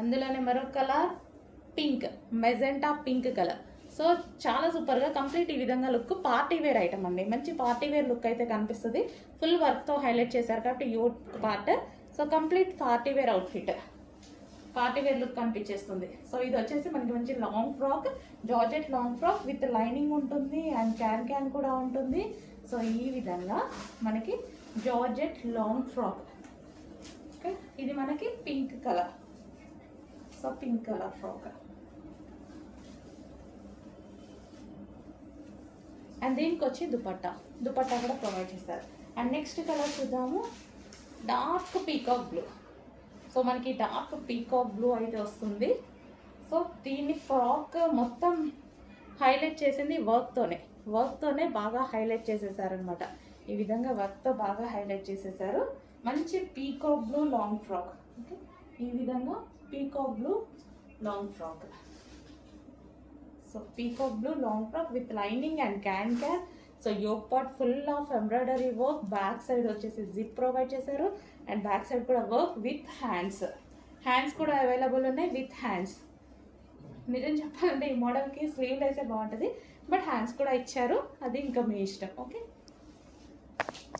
అందులోనే మరో colour pink, magenta pink colour. So చాలా సూపర్గా కంప్లీట్ ఈ విధంగా లుక్ పార్టీ వేర్ ఐటమ్ అండి. మంచి పార్టీ వేర్ లుక్ అయితే కనిపిస్తుంది. ఫుల్ వర్క్తో హైలైట్ చేశారు కాబట్టి యూట్ part. So complete party wear outfit, party wear look కనిపించేస్తుంది. సో ఇది వచ్చేసి మనకి మంచి long frock, georgette long frock with lining ఉంటుంది అండ్ క్యాన్ కూడా ఉంటుంది. సో ఈ విధంగా మనకి జార్జెట్ లాంగ్ ఫ్రాక్. ఓకే, ఇది మనకి pink colour. So pink colour frock and దీనికి వచ్చి దుపట్టా కూడా ప్రొవైడ్ చేస్తారు. అండ్ నెక్స్ట్ కలర్ చూద్దాము, డార్క్ పీకాక్ బ్లూ. సో మనకి డార్క్ పీకాక్ బ్లూ అయితే వస్తుంది. సో దీన్ని ఫ్రాక్ మొత్తం హైలైట్ చేసింది వర్క్తోనే బాగా హైలైట్ చేసేసారనమాట. ఈ విధంగా వర్క్తో బాగా హైలైట్ చేసేసారు. మంచి peacock blue long frock. Okay, ఈ విధంగా peacock blue long frock. So peacock blue long frock with lining and can. So yoke part full of embroidery work, back side వచ్చేసి జిప్ ప్రొవైడ్ చేశారు అండ్ బ్యాక్ సైడ్ కూడా work with hands కూడా available ఉన్నాయి with hands. నిజం చెప్పాలంటే ఈ మోడల్కి sleeveless బాగుంటుంది, బట్ హ్యాండ్స్ కూడా ఇచ్చారు, అది ఇంకా మీ ఇష్టం. ఓకే.